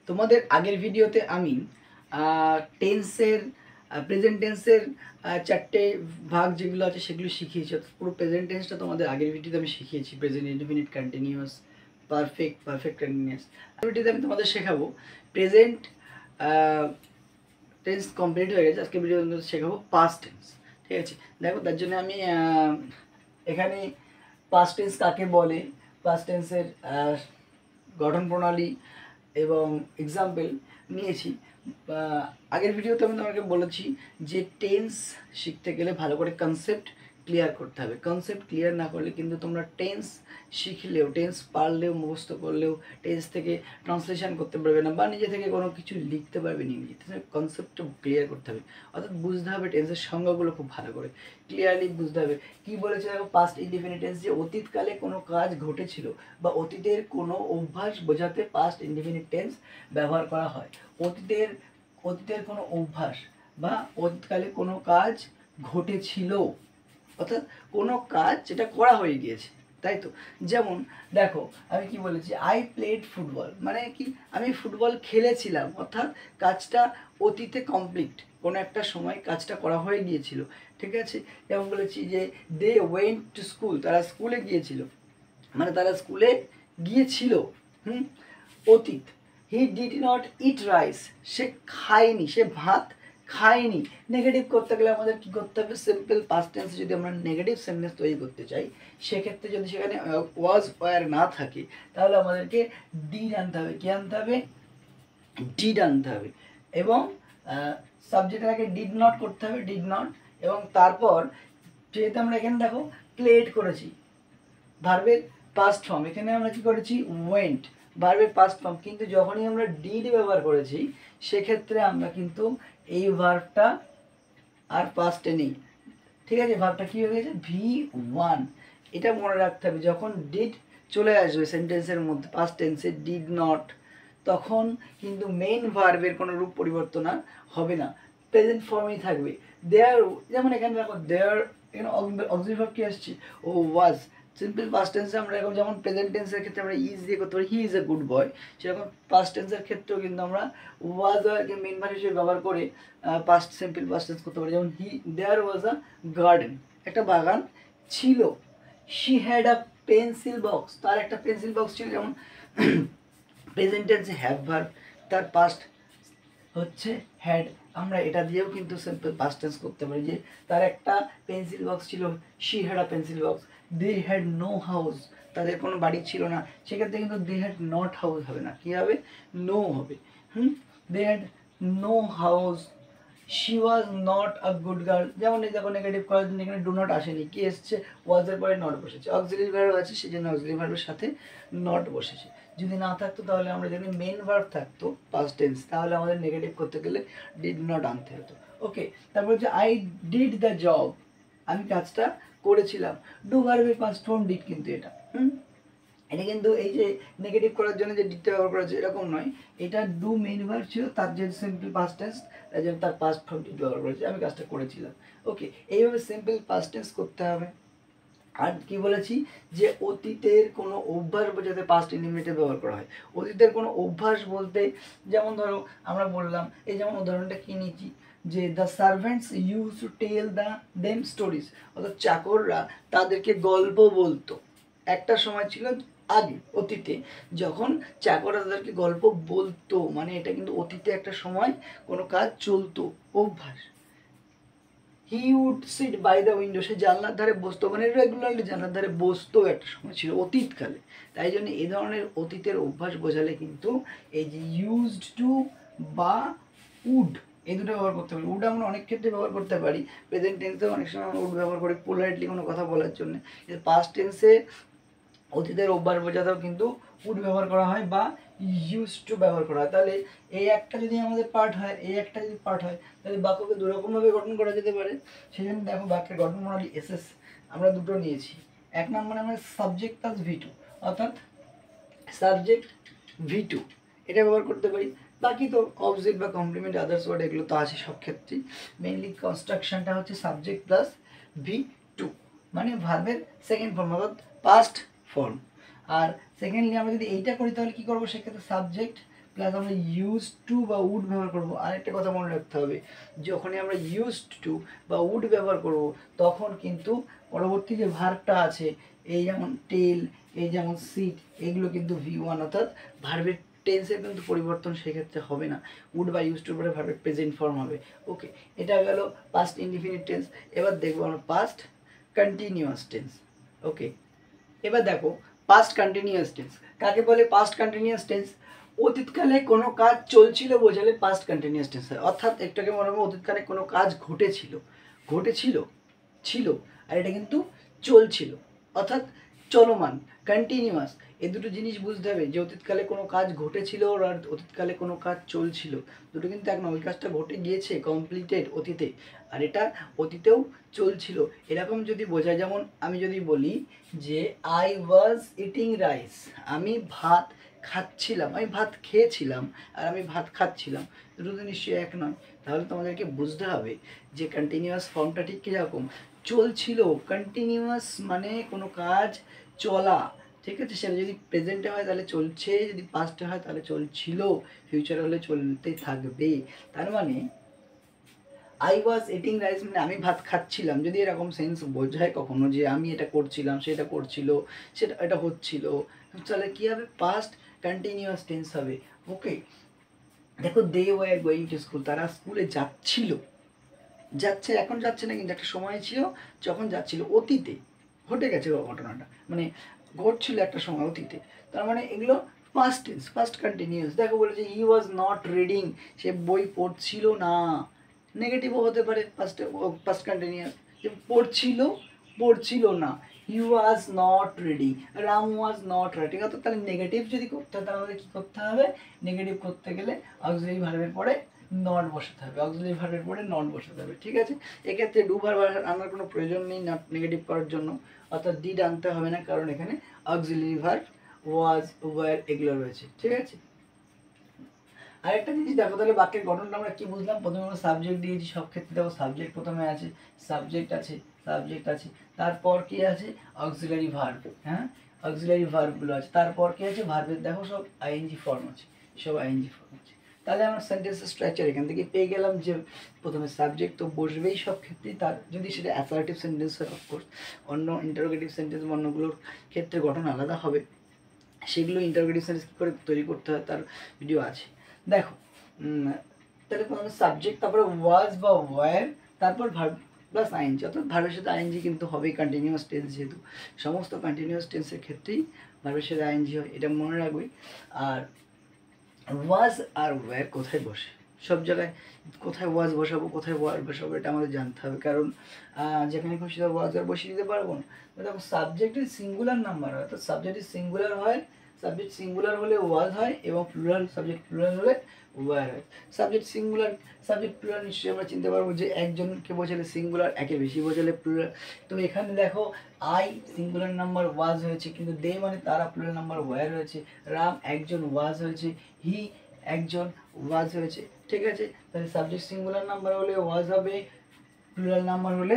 তোমাদের আগের ভিডিওতে আমি টেন্সের প্রেজেন্ট টেন্সের চারটে ভাগ যেগুলো আছে সেগুলো শিখিয়েছি। পুরো প্রেজেন্ট টেন্সটা তোমাদের আগের ভিডিওতে আমি শিখিয়েছি, present indefinite continuous, perfect continuous. ভিডিওতে আমি তোমাদের শেখাবো প্রেজেন্ট টেন্স কমপ্লিট হয়ে গেছে, আজকে ভিডিও শেখাবো পাস্ট টেন্স। ঠিক আছে, দেখো তার জন্য আমি এখানে পাস্ট টেন্স কাকে বলে, পাস্ট টেন্সের গঠন প্রণালী এবং এক্সাম্পল নিয়েছি। আগের ভিডিওতে আমি তোমাকে বলেছি যে টেন্স শিখতে গেলে ভালো করে কনসেপ্ট ক্লিয়ার করতে হবে। কনসেপ্ট ক্লিয়ার না করলে কিন্তু তোমরা টেন্স শিখলেও, টেন্স পারলেও, মুখস্থ করলেও টেন্স থেকে ট্রান্সলেশন করতে পারবে না বা নিজে থেকে কোনো কিছু লিখতে পারবে না ইংরেজিতে। কনসেপ্টটা ক্লিয়ার করতে হবে, অর্থাৎ বুঝতে হবে টেন্সের সংজ্ঞাগুলো খুব ভালো করে ক্লিয়ারলি বুঝতে হবে। কী বলেছে দেখো, পাস্ট ইনডিফিনিট টেন্স যে অতীতকালে কোনো কাজ ঘটেছিল বা অতীতের কোনো অভ্যাস বোঝাতে পাস্ট ইনডিফিনিট টেন্স ব্যবহার করা হয়। অতীতের কোনো অভ্যাস বা অতীতকালে কোনো কাজ ঘটেছিল, অর্থাৎ কোনো কাজ যেটা করা হয়ে গিয়েছে, তাই তো। যেমন দেখো আমি কি বলেছি, আই প্লেড ফুটবল, মানে কি আমি ফুটবল খেলেছিলাম, অর্থাৎ কাজটা অতীতে কমপ্লিট, কোনো একটা সময় কাজটা করা হয়ে গিয়েছিল। ঠিক আছে, যেমন বলেছি যে দে ওয়েন্ট টু স্কুল, তারা স্কুলে গিয়েছিল, মানে তারা স্কুলে গিয়েছিল। অতীত। He did not eat rice, সে খায়নি, সে ভাত খায়নি। নেগেটিভ করতে গেলে আমাদের কী করতে হবে, সিম্পল পাস্ট টেন্সে যদি আমরা নেগেটিভ সেন্টেন্স তৈরি করতে চাই, সেক্ষেত্রে যদি সেখানে ওয়াজ ওয়ার না থাকে তাহলে আমাদেরকে ডিড আনতে হবে। কী আনতে হবে? ডিড আনতে হবে। এবং সাবজেক্টের আগে ডিড নট করতে হবে, ডিড নট। এবং তারপর যেহেতু আমরা এখানে দেখো প্লেড করেছি, ভার্বের পাস্ট ফর্ম, এখানে আমরা কি করেছি, ওয়েন্ট, ভার্বের পাস্ট ফর্ম, কিন্তু যখনই আমরা ডিড ব্যবহার করেছি সেক্ষেত্রে আমরা কিন্তু এই ভার্বটা আর পাস্টে নেই। ঠিক আছে, ভার্বটা কী হয়ে গেছে, V1। এটা মনে রাখতে হবে, যখন ডিড চলে আসবে সেন্টেন্সের মধ্যে পাস্ট টেন্সে, ডিড নট, তখন কিন্তু মেইন ভার্বের কোনো রূপ পরিবর্তন আর হবে না, প্রেজেন্ট ফর্মেই থাকবে। দেয়ার, যেমন এখানে দেখো দেয়ার, এখানে অক্সিলারি ভার্ব কি আসছে, ও ওয়াজ। সিম্পল পাস্ট টেন্সে আমরা এখন যেমন প্রেজেন্ট টেন্সের ক্ষেত্রে আমরা ইজ দিয়ে করতে পারি, he is a good boy, সেরকম পাস্ট টেন্সের ক্ষেত্রেও কিন্তু আমরা ওয়াজ ওয়ারকে মেইন ভার্ব হিসেবে ব্যবহার করে পাস্ট সিম্পল পাস্ট টেন্স করতে পারি। যেমন দেয়ার ওয়াজ আ গার্ডেন, একটা বাগান ছিল। She had a pencil box, তার একটা পেন্সিল বক্স ছিল। যেমন প্রেজেন্ট টেন্সে হ্যাভ ভার্ব, তার পাস্ট হচ্ছে হ্যাড, আমরা এটা দিয়েও কিন্তু সিম্পল পাস্ট টেন্স করতে পারি যে তার একটা পেন্সিল বক্স ছিল, she had a pencil box. They had no house, তাদের কোনো বাড়ি ছিল না, সেক্ষেত্রে কিন্তু দে হ্যাড নট হাউস হবে না, কী হবে, নো হবে। They had no house. She was not a good girl, যেমন এই দেখো নেগেটিভ করার জন্য এখানে ডু নট আসেনি, কি এসছে, ওয়াজের পরে নট বসেছে, অক্সিলারি ভার্ব আছে সেই জন্য অক্সিলারি ভার্বের সাথে নট বসেছে। যদি না থাকতো তাহলে আমরা যদি মেন ভার্ব থাকতো পাস্ট টেন্স, তাহলে আমাদের নেগেটিভ করতে গেলে ডিড নট আনতে হতো। ওকে, তারপর হচ্ছে আই ডিড দ্য জব, আমি কাজটা করেছিলাম। ডু ভার্বের পাস্ট ফর্ম ডিড, কিন্তু এটা এটা কিন্তু এই যে নেগেটিভ করার জন্য যে ডিডটা ব্যবহার করা হচ্ছে এরকম নয়, এটা ডু মেইন ভার্ব ছিল, তার যে সিম্পল পাস্ট টেন্স, তার জন্য তার পাস্ট ফর্ম ডিড ব্যবহার করেছে, আমি কাজটা করেছিলাম। ওকে, এইভাবে সিম্পল পাস্ট টেন্স করতে হবে। আর কি বলেছি, যে অতীতের কোনো অভ্যাস বোঝাতে পাস্ট ইনডিফিনিট ব্যবহার করা হয়। অতীতের কোনো অভ্যাস বলতে, যেমন ধরো আমরা বললাম, এই যেমন উদাহরণটা কি নিয়েছি, যে the servants use to tell them stories, অর্থাৎ চাকররা তাদেরকে গল্প বলতো। একটা সময় ছিল আগে, অতীতে, যখন চাকররা তাদেরকে গল্প বলতো, মানে এটা কিন্তু অতীতে একটা সময় কোনো কাজ চলতো, অভ্যাস। He would sit by the window, সে জানলার ধারে বসতো, মানে রেগুলারলি জানলার ধারে বসতো, একটা সময় ছিল অতীতকালে। তাই জন্য এই ধরনের অতীতের অভ্যাস বোঝালে কিন্তু এই যে ইউজড টু বা উড, এই দুটো ব্যবহার করতে পারি। উড আমরা অনেক ক্ষেত্রে ব্যবহার করতে পারি, প্রেজেন্ট টেন্সেও অনেক সময় আমরা উড ব্যবহার করি পোলাইটলি কোনো কথা বলার জন্য। পাস্ট টেন্সে অতীতের অভ্যাস বোঝাতেও কিন্তু উড ব্যবহার করা হয় বা ইউজ টু ব্যবহার করা হয়। তাহলে এই একটা যদি আমাদের পার্ট হয়, এই একটা যদি পার্ট হয়, তাহলে বাক্যকে দুরকমভাবে গঠন করা যেতে পারে। সেই জন্য দেখো বাক্যের গঠন প্রণালী এসএস আমরা দুটো নিয়েছি। এক নম্বরে আমরা সাবজেক্ট প্লাস V2, অর্থাৎ সাবজেক্ট V2 এটা ব্যবহার করতে পারি। বাকি তো অবজেক্ট বা কমপ্লিমেন্ট, আদার্স ওয়ার্ড এগুলো তো আছে সব ক্ষেত্রেই। মেইনলি কনস্ট্রাকশনটা হচ্ছে সাবজেক্ট প্লাস V2, মানে ভার্বের সেকেন্ড ফর্ম, অর্থাৎ পাস্ট ফর্ম। আর সেকেন্ডলি আমরা যদি এইটা করি তাহলে কী করবো, সেক্ষেত্রে সাবজেক্ট প্লাস আমরা ইউজ টু বা উড ব্যবহার করব। আরেকটা কথা মনে রাখতে হবে, যখনই আমরা ইউজড টু বা উড ব্যবহার করব তখন কিন্তু পরবর্তী যে ভার্বটা আছে, এই যেমন টেল, এই যেমন সিট, এগুলো কিন্তু V1 অর্থাৎ ভার্বের টেন্সের কিন্তু পরিবর্তন সেক্ষেত্রে হবে না, উড বা ইউজ টুর পরে ভার্বের প্রেজেন্ট ফর্ম হবে। ওকে, এটা গেল পাস্ট ইনডিফিনিট টেন্স। এবার দেখবো আমরা পাস্ট কন্টিনিউয়াস টেন্স। ওকে, এবার দেখো পাস্ট কন্টিনিউয়াস টেন্স কাকে বলে। পাস্ট কন্টিনিউয়াস টেন্স অতীতকালে কোনো কাজ চলছিল বোঝালে পাস্ট কন্টিনিউয়াস টেন্স হয়। অর্থাৎ একটাকে মনে হবে অতীতকালে কোনো কাজ ঘটেছিল, ঘটেছিল, ছিল, আর এটা কিন্তু চলছিল, অর্থাৎ চলমান, কন্টিনিউয়াস। এই দুটো জিনিস বুঝতে হবে যে অতীতকালে কোনো কাজ ঘটেছিল আর অতীতকালে কোনো কাজ চলছিল, দুটো কিন্তু এক নয়। ওই কাজটা ঘটে গিয়েছে, কমপ্লিটেড অতীতে, আর এটা অতীতেও চলছিল। এরকম যদি বোঝায়, যেমন আমি যদি বলি যে আই ওয়াজ ইটিং রাইস, আমি ভাত খাচ্ছিলাম, আমি ভাত খেয়েছিলাম আর আমি ভাত খাচ্ছিলাম, দুটো তো নিশ্চয়ই এক নয়। তাহলে তোমাদেরকে বুঝতে হবে যে কন্টিনিউয়াস ফর্মটা ঠিক কীরকম, চলছিল। কন্টিনিউয়াস মানে কোনো কাজ চলা, ঠিক আছে। সেটা যদি প্রেজেন্টে হয় তাহলে চলছে, যদি পাস্টে হয় তাহলে চলছিল, ফিউচারে হলে চলতে থাকবে। তার মানে আই ওয়াজ ইটিং রাইস মানে আমি ভাত খাচ্ছিলাম, যদি এরকম সেন্স বোঝায় কখনো যে আমি এটা করছিলাম, সেটা করছিল, সেটা এটা হচ্ছিল, তাহলে কী হবে, পাস্ট কন্টিনিউয়াস টেন্স হবে। ওকে, দেখো they were going to school, তারা স্কুলে যাচ্ছিল, যাচ্ছে, এখন যাচ্ছে না, কিন্তু একটা সময় ছিল যখন যাচ্ছিল, অতীতে ঘটে গেছে ঘটনাটা, মানে ঘটছিল একটা সময় অতীতে। তার মানে এগুলো পাস্ট টেন্স, পাস্ট কন্টিনিউয়াস। দেখো বলেছে হি ওয়াজ নট রিডিং, সে বই পড়ছিল না, নেগেটিভও হতে পারে পাস্ট কন্টিনিউয়াস, যে পড়ছিল, পড়ছিল না। He was not reading, Ram was not writing. অর্থাৎ তাহলে নেগেটিভ যদি করতে হয় তাহলে আমাদের কী করতে হবে, নেগেটিভ করতে গেলে অক্সিলারি ভার্বের পরে নট বসাতে হবে, অক্সিলারি ভার্বের পরে নট বসাতে হবে, ঠিক আছে। এক্ষেত্রে ডু ভার্ব আনার কোনো প্রয়োজন নেই নট নেগেটিভ করার জন্য, অর্থাৎ ডিড আনতে হবে না, কারণ এখানে অক্সিলারি ভার্ব ওয়াজ, ওয়ার এগুলো রয়েছে, ঠিক আছে। আরেকটা জিনিস দেখো, তাহলে বাক্যের গঠনটা আমরা কি বুঝলাম। প্রথমে আমরা সাবজেক্ট দিয়েছি, সব ক্ষেত্রে দেখো সাবজেক্ট প্রথমে আছে, সাবজেক্ট আছে, সাবজেক্ট আছে, তারপর কি আছে, অক্সিলারি ভার্ব, হ্যাঁ অক্সিলারি ভার্বগুলো আছে, তারপর কি আছে, ভার্বের দেখো সব আইএনজি ফর্ম আছে, সব আইএনজি ফর্ম আছে। তাহলে আমরা সেন্টেন্সের স্ট্রাকচার এখান থেকে পেয়ে গেলাম যে প্রথমে সাবজেক্ট তো বসবেই সব ক্ষেত্রেই, তার যদি সেটা অ্যাসার্টিভ সেন্টেন্স হয় অফকোর্স, অন্য ইন্টারোগেটিভ সেন্টেন্স অন্যগুলোর ক্ষেত্রে গঠন আলাদা হবে, সেগুলো ইন্টারোগেটিভ সেন্টেন্স কী করে তৈরি করতে হয় তার ভিডিও আছে। দেখো তাহলে প্রথমে সাবজেক্ট, তারপরে ওয়াজ বা ওয়্যার, তারপর ভার্ব প্লাস আইএনজি, অর্থাৎ ভার্বের সাথে আইএনজি কিন্তু হবেই কন্টিনিউয়াস টেন্স, যেহেতু সমস্ত কন্টিনিউয়াস টেন্সের ক্ষেত্রেই ভার্বের সাথে আইএনজি হয়, এটা মনে রাখবে। আর ওয়াজ আর ওয়্যার কোথায় বসে, সব জায়গায় কোথায় ওয়াজ বসাবো, কোথায় ওয়্যার বসাবো, এটা আমাদের জানতে হবে, কারণ যেখানে খুশি তার ওয়াজ আর বসিয়ে দিতে পারবো না। দেখো সাবজেক্টের সিঙ্গুলার নাম্বার হয়, তো সাবজেক্ট সিঙ্গুলার হয়, সাবজেক্ট সিঙ্গুলার হলে ওয়াজ হয়, এবং প্লুরাল সাবজেক্ট প্লুরাল হলে ওয়্যার হয়। সাবজেক্ট সিঙ্গুলার, সাবজেক্ট প্লুরাল নিশ্চয়ই আমরা চিনতে পারবো যে একজনকে বোঝালে সিঙ্গুলার, একে বেশি বোঝালে প্লুরাল। তো এখানে দেখো আই সিঙ্গুলার নাম্বার ওয়াজ হয়েছে, কিন্তু দে মানে তারা প্লুরাল নাম্বার ওয়্যার হয়েছে, রাম একজন ওয়াজ হয়েছে, হি একজন ওয়াজ হয়েছে, ঠিক আছে। তাহলে সাবজেক্ট সিঙ্গুলার নাম্বার হলে ওয়াজ হবে, প্লুরাল নাম্বার হলে,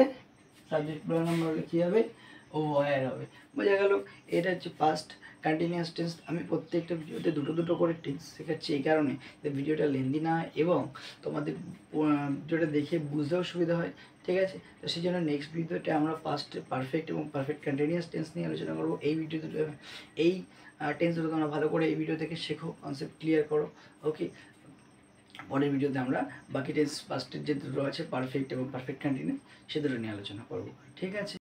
সাবজেক্ট প্লুরাল নাম্বার হলে কী হবে, ওয়্যার হবে। বোঝা গেল, এটা হচ্ছে পাস্ট কন্টিনিউয়াস টেন্স। আমি প্রত্যেকটা ভিডিওতে দুটো দুটো করে টেন্স শেখাচ্ছি এই কারণে যে ভিডিওটা লেন্দি না হয় এবং তোমাদের ভিডিওটা দেখে বুঝতেও সুবিধা হয়, ঠিক আছে। তো সেই জন্য নেক্সট ভিডিওতে আমরা পাস্ট পারফেক্ট এবং পারফেক্ট কন্টিনিউয়াস টেন্স নিয়ে আলোচনা করবো। এই ভিডিও দুটো, এই টেন্সগুলো তোমরা ভালো করে এই ভিডিও থেকে শেখো, কনসেপ্ট ক্লিয়ার করো। ওকে, পরের ভিডিওতে আমরা বাকি টেন্স পাস্টের যে দুটো আছে পারফেক্ট এবং পারফেক্ট কন্টিনিউয়াস সে দুটো নিয়ে আলোচনা করবো, ঠিক আছে।